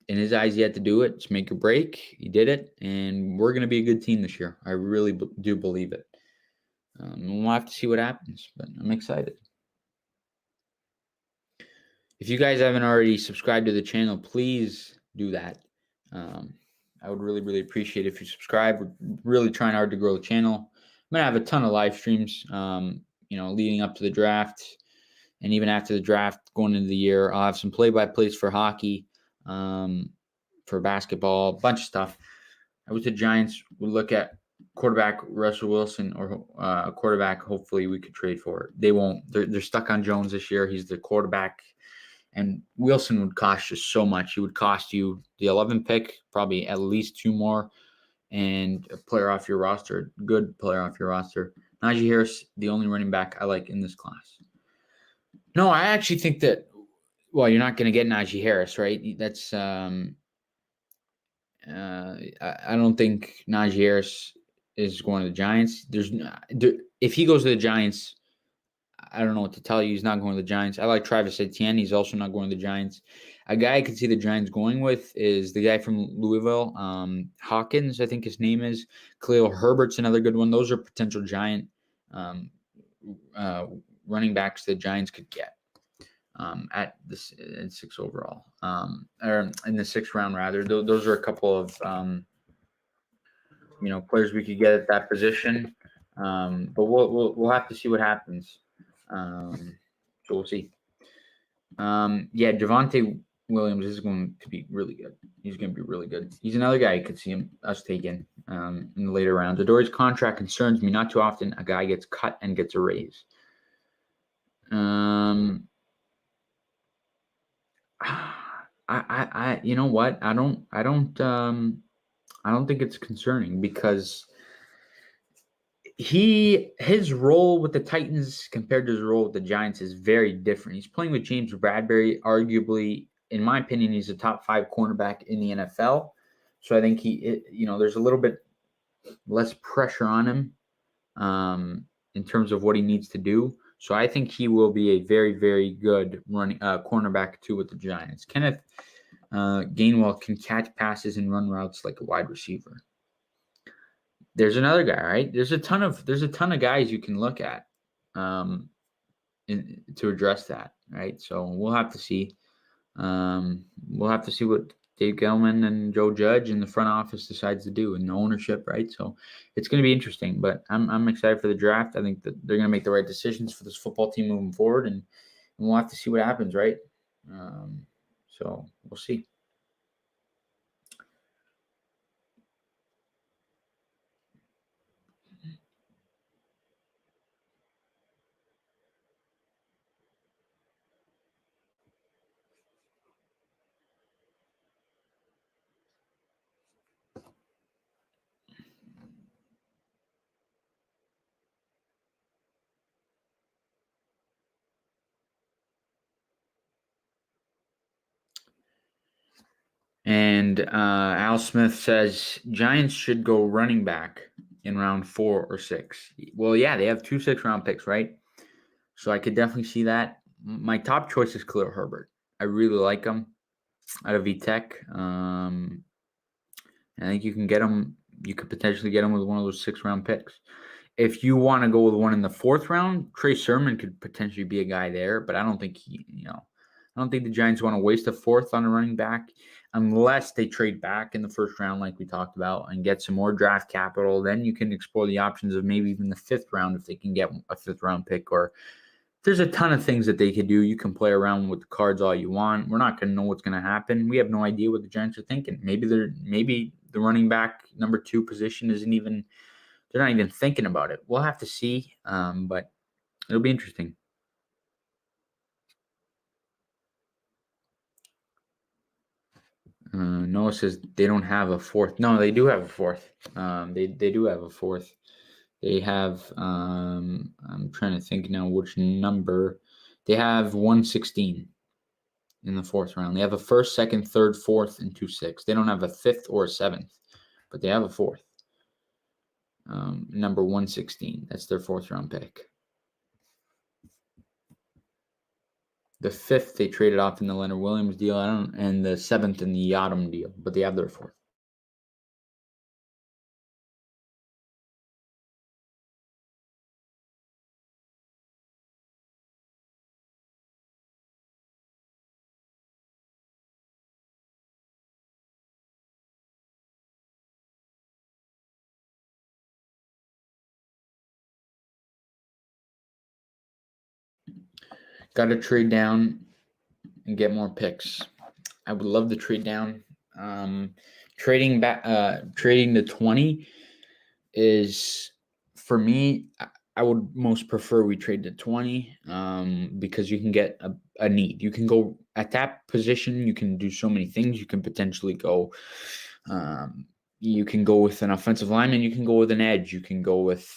in his eyes, he had to do it. It's make or break. He did it, and we're going to be a good team this year. I really do believe it. We'll have to see what happens, but I'm excited. If you guys haven't already subscribed to the channel, please do that. I would really, really appreciate it if you subscribe. We're really trying hard to grow the channel. I'm going to have a ton of live streams, leading up to the draft and even after the draft going into the year. I'll have some play-by-plays for hockey, for basketball, a bunch of stuff. I wish the Giants would look at quarterback Russell Wilson or a quarterback hopefully we could trade for. They won't. They're stuck on Jones this year. He's the quarterback. And Wilson would cost you so much. He would cost you the 11th pick, probably at least 2 more, and a player off your roster, good player off your roster. Naji Harris, the only running back I like in this class. No, I actually think that, well, you're not going to get Naji Harris, right? That's I don't think Naji Harris is going to the Giants. If he goes to the Giants, I don't know what to tell you. He's not going to the Giants. I like Travis Etienne. He's also not going to the Giants. A guy I could see the Giants going with is the guy from Louisville, Hawkins, I think his name is. Khalil Herbert's another good one. Those are potential Giant running backs the Giants could get at this in 6 overall, or in the 6th round rather. Those are a couple of players we could get at that position. But we'll have to see what happens. So we'll see. Devonte Williams is going to be really good. He's going to be really good. He's another guy I could see us taking in the later rounds. Adorie's contract concerns me. Not too often a guy gets cut and gets a raise. I you know what? I don't think it's concerning because his role with the Titans compared to his role with the Giants is very different. He's playing with James Bradbury, arguably, in my opinion, he's a top 5 cornerback in the NFL. So I think there's a little bit less pressure on him in terms of what he needs to do. So I think he will be a very, very good running cornerback too with the Giants. Kenneth Gainwell can catch passes and run routes like a wide receiver. There's another guy, right? There's a ton of guys you can look at to address that, right? So we'll have to see. We'll have to see what Dave Gettleman and Joe Judge in the front office decides to do, and the ownership, right? So it's going to be interesting. But I'm excited for the draft. I think that they're going to make the right decisions for this football team moving forward, and we'll have to see what happens, right? So we'll see. And Al Smith says Giants should go running back in round 4 or 6. Well, yeah, they have 2 6-round picks, right? So I could definitely see that. My top choice is Khalil Herbert. I really like him out of VTech. I think you can get him. You could potentially get him with one of those 6-round picks. If you want to go with one in the 4th round, Trey Sermon could potentially be a guy there, but I don't think I don't think the Giants want to waste a 4th on a running back unless they trade back in the 1st round, like we talked about, and get some more draft capital. Then you can explore the options of maybe even the 5th round if they can get a 5th round pick. Or there's a ton of things that they could do. You can play around with the cards all you want. We're not going to know what's going to happen. We have no idea what the Giants are thinking. Maybe the running back number 2 position isn't even. They're not even thinking about it. We'll have to see, but it'll be interesting. Noah says they don't have a 4th. No, they do have a 4th. They do have a 4th. They have, I'm trying to think now which number. They have 116 in the fourth round. They have a first, second, third, fourth, and 2 6. They don't have a fifth or a seventh, but they have a fourth. Number 116. That's their fourth round pick. The fifth they traded off in the Leonard Williams deal, and the seventh in the Yadam deal, but they have their fourth. Got to trade down and get more picks. I would love to trade down. Trading the 20 is, for me, I would most prefer we trade the 20 because you can get a need. You can go at that position. You can do so many things. You can potentially go. You can go with an offensive lineman. You can go with an edge. You can go with.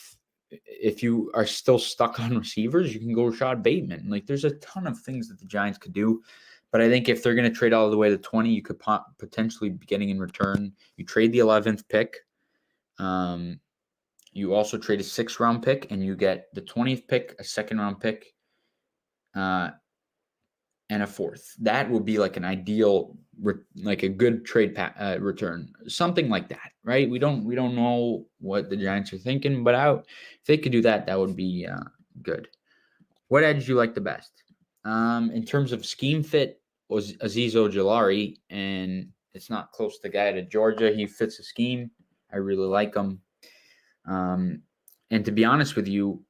If you are still stuck on receivers, you can go Rashad Bateman. Like, there's a ton of things that the Giants could do. But I think if they're going to trade all the way to 20, you could potentially be getting in return. You trade the 11th pick. You also trade a 6th-round pick, and you get the 20th pick, a 2nd-round pick, and a 4th. That would be like an ideal, like a good trade return, something like that, right? We don't know what the Giants are thinking, but if they could do that, that would be good. What edge do you like the best? In terms of scheme fit, was Azeez Ojulari, and it's not close to the guy at Georgia. He fits the scheme. I really like him. And to be honest with you,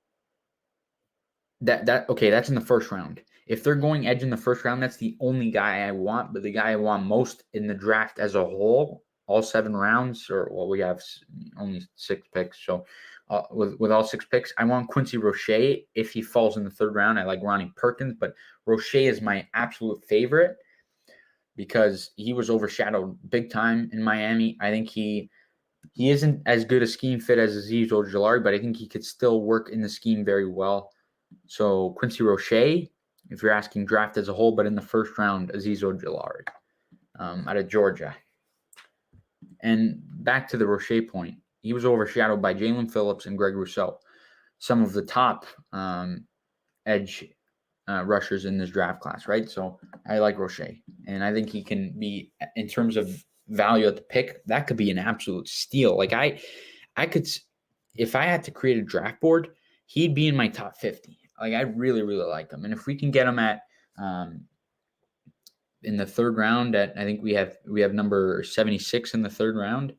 that's in the first round. If they're going edge in the first round, that's the only guy I want. But the guy I want most in the draft as a whole, all 7 rounds, we have only 6 picks. So with all 6 picks, I want Quincy Rochet. If he falls in the 3rd round, I like Ronnie Perkins, but Rochet is my absolute favorite because he was overshadowed big time in Miami. I think he isn't as good a scheme fit as Azeez Ojulari, but I think he could still work in the scheme very well. So Quincy Rochet, if you're asking draft as a whole, but in the first round, Azeez Ojulari out of Georgia. And back to the Rochet point, he was overshadowed by Jalen Phillips and Greg Rousseau, some of the top edge rushers in this draft class, right? So I like Rochet, and I think he can be, in terms of value at the pick, that could be an absolute steal. Like I could, if I had to create a draft board, he'd be in my top 50. Like, I really, really like him. And if we can get him at in the 3rd round, I think we have number 76 in the 3rd round.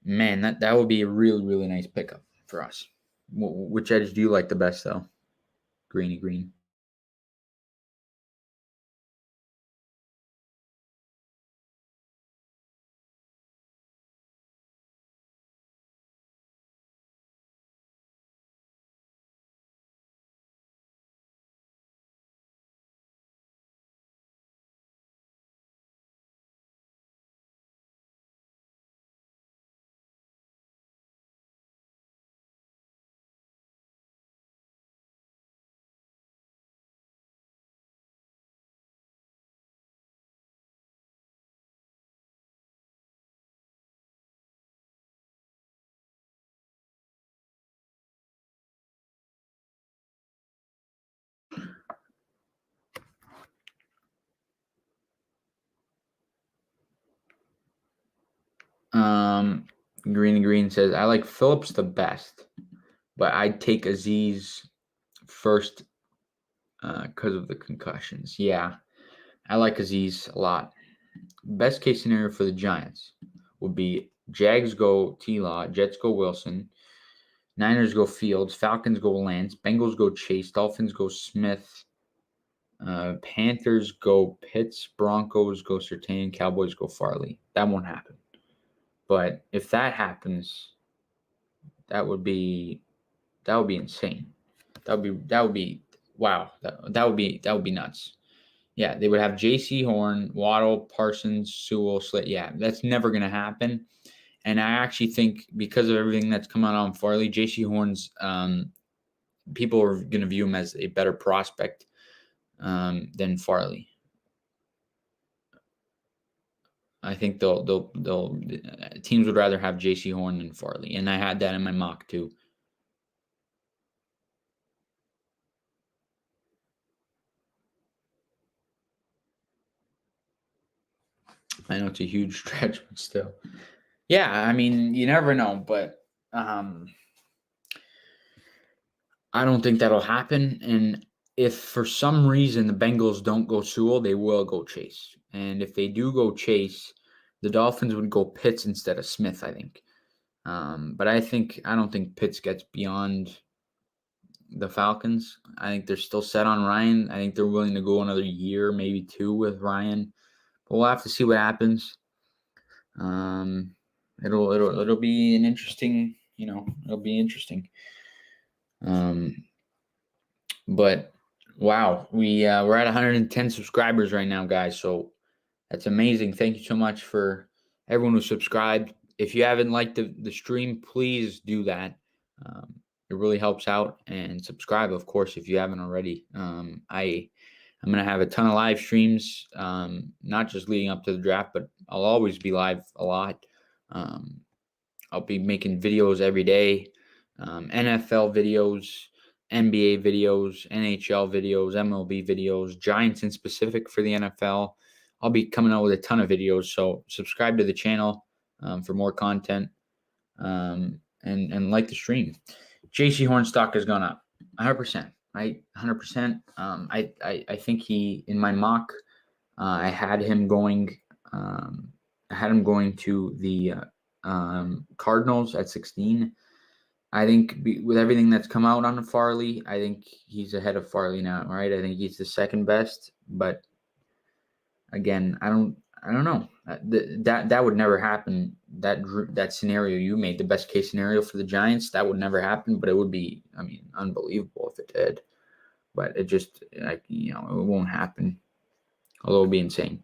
Man, that would be a really, really nice pickup for us. Which edge do you like the best, though? Greeny green. Green Green says, I like Phillips the best, but I'd take Azeez first because of the concussions. Yeah, I like Azeez a lot. Best case scenario for the Giants would be Jags go T-Law, Jets go Wilson, Niners go Fields, Falcons go Lance, Bengals go Chase, Dolphins go Smith, Panthers go Pitts, Broncos go Surtain, Cowboys go Farley. That won't happen. But if that happens, that would be insane. That would be wow. That would be nuts. Yeah, they would have J.C. Horn, Waddle, Parsons, Sewell, Slit. Yeah, that's never gonna happen. And I actually think because of everything that's come out on Farley, J.C. Horn's people are going to view him as a better prospect than Farley. I think they'll teams would rather have J.C. Horn than Farley, and I had that in my mock too. I know it's a huge stretch, but still. Yeah, I mean, you never know, but I don't think that'll happen. And if for some reason the Bengals don't go Sewell, they will go Chase. And if they do go Chase, the Dolphins would go Pitts instead of Smith, I think. But I don't think Pitts gets beyond the Falcons. I think they're still set on Ryan. I think they're willing to go another year, maybe 2 with Ryan. But we'll have to see what happens. It'll be an interesting, it'll be interesting. But wow, we're at 110 subscribers right now, guys. So that's amazing. Thank you so much for everyone who subscribed. If you haven't liked the stream, please do that. It really helps out. And subscribe, of course, if you haven't already. I'm going to have a ton of live streams, not just leading up to the draft, but I'll always be live a lot. I'll be making videos every day, NFL videos, NBA videos, NHL videos, MLB videos, Giants in specific for the NFL. I'll be coming out with a ton of videos, so subscribe to the channel for more content and like the stream. J.C. Horn stock has gone up 100%. Right, 100%. I think in my mock, I had him going. I had him going to the Cardinals at 16. I think with everything that's come out on Farley, I think he's ahead of Farley now. Right, I think he's the second best. But again, I don't know. That would never happen. That scenario you made, the best case scenario for the Giants, that would never happen. But it would be, unbelievable if it did. But it just, it won't happen. Although it would be insane.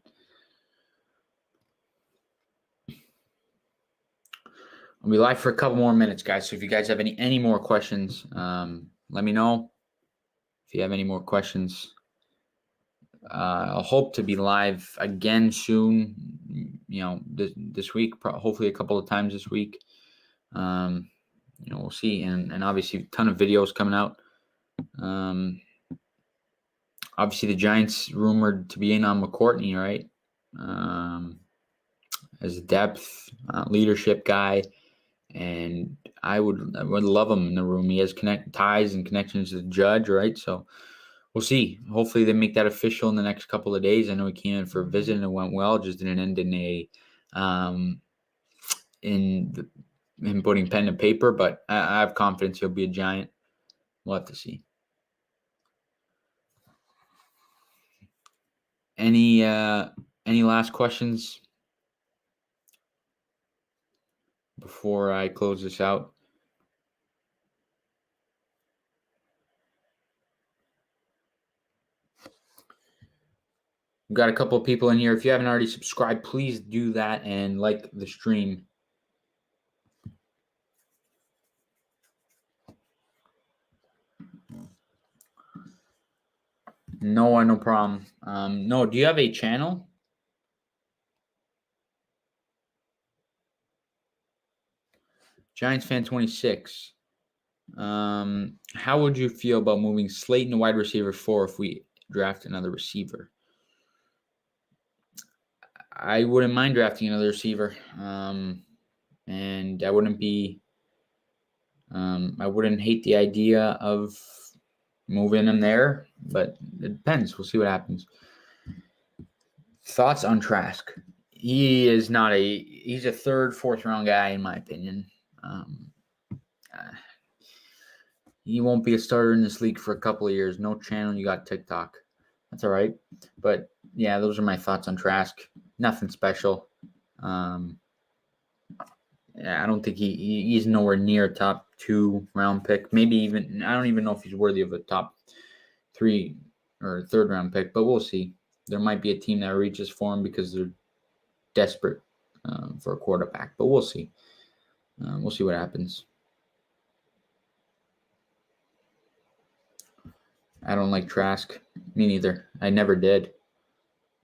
I'll be live for a couple more minutes, guys. So if you guys have any more questions, let me know. If you have any more questions, I'll hope to be live again soon. This week, hopefully a couple of times this week. We'll see. And obviously a ton of videos coming out. Obviously, the Giants rumored to be in on McCourtney, right? As a depth leadership guy, and I would love him in the room. He has ties and connections to the judge, right? So we'll see. Hopefully, they make that official in the next couple of days. I know he came in for a visit and it went well. Just didn't end in him putting pen to paper. But I have confidence he'll be a Giant. We'll have to see. Any last questions before I close this out? We've got a couple of people in here. If you haven't already subscribed, please do that and like the stream. Noah, no problem. Noah, do you have a channel? Giants fan 26. How would you feel about moving Slayton to wide receiver 4 if we draft another receiver? I wouldn't mind drafting another receiver. And I wouldn't hate the idea of moving him there, but it depends. We'll see what happens. Thoughts on Trask? He's a third, fourth round guy in my opinion. He won't be a starter in this league for a couple of years. No channel, you got TikTok. That's all right. But yeah, those are my thoughts on Trask. Nothing special. I don't think he's nowhere near a top 2 round pick. Maybe even, I don't even know if he's worthy of a top 3 or 3rd round pick, but we'll see. There might be a team that reaches for him because they're desperate for a quarterback, but we'll see. We'll see what happens. I don't like Trask. Me neither. I never did.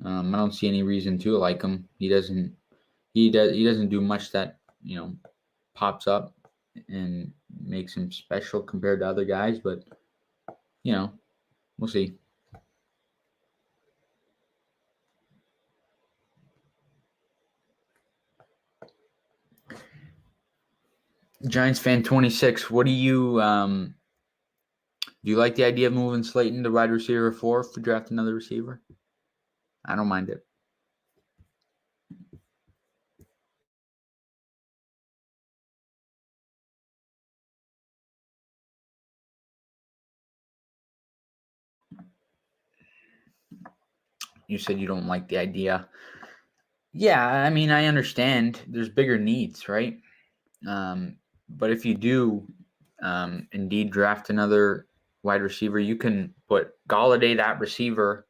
I don't see any reason to like him. He doesn't do much that, pops up and makes him special compared to other guys, but we'll see. Giants fan 26. What do you like the idea of moving Slayton to wide receiver 4 to draft another receiver? I don't mind it. You said you don't like the idea. Yeah, I mean, I understand. There's bigger needs, right? But if you do indeed draft another wide receiver, you can put Galladay, that receiver,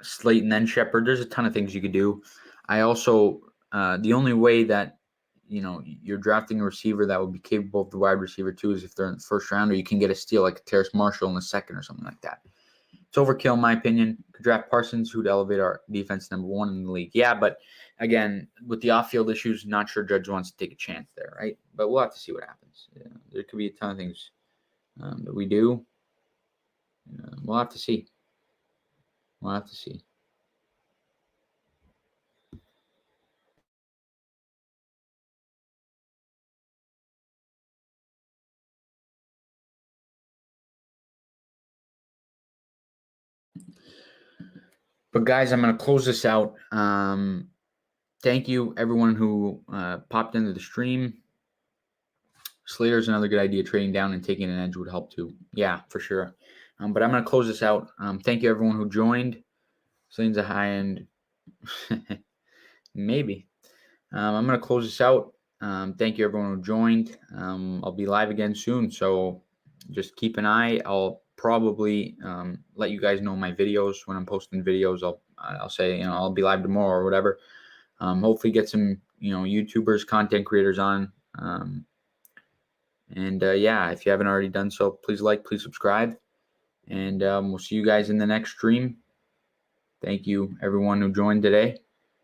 Slayton, then Shepard. There's a ton of things you could do. I also, the only way that, you're drafting a receiver that would be capable of the wide receiver too is if they're in the first round, or you can get a steal like a Terrace Marshall in the second or something like that. It's overkill in my opinion. Could draft Parsons, who'd elevate our defense number 1 in the league. Yeah, but again, with the off-field issues, not sure Judge wants to take a chance there, right? But we'll have to see what happens. Yeah, there could be a ton of things that we do. We'll have to see. We'll have to see. But guys, I'm going to close this out. Thank you, everyone who popped into the stream. Slater's another good idea. Trading down and taking an edge would help too. Yeah, for sure. But I'm going to close this out. Thank you, everyone who joined. Slane's a high end. Maybe. I'm going to close this out. Thank you, everyone who joined. I'll be live again soon, so just keep an eye. I'll probably let you guys know my videos when I'm posting videos. I'll say I'll be live tomorrow or whatever. Hopefully get some YouTubers, content creators on. Yeah, if you haven't already done so, please like, please subscribe, and we'll see you guys in the next stream. Thank you, everyone who joined today.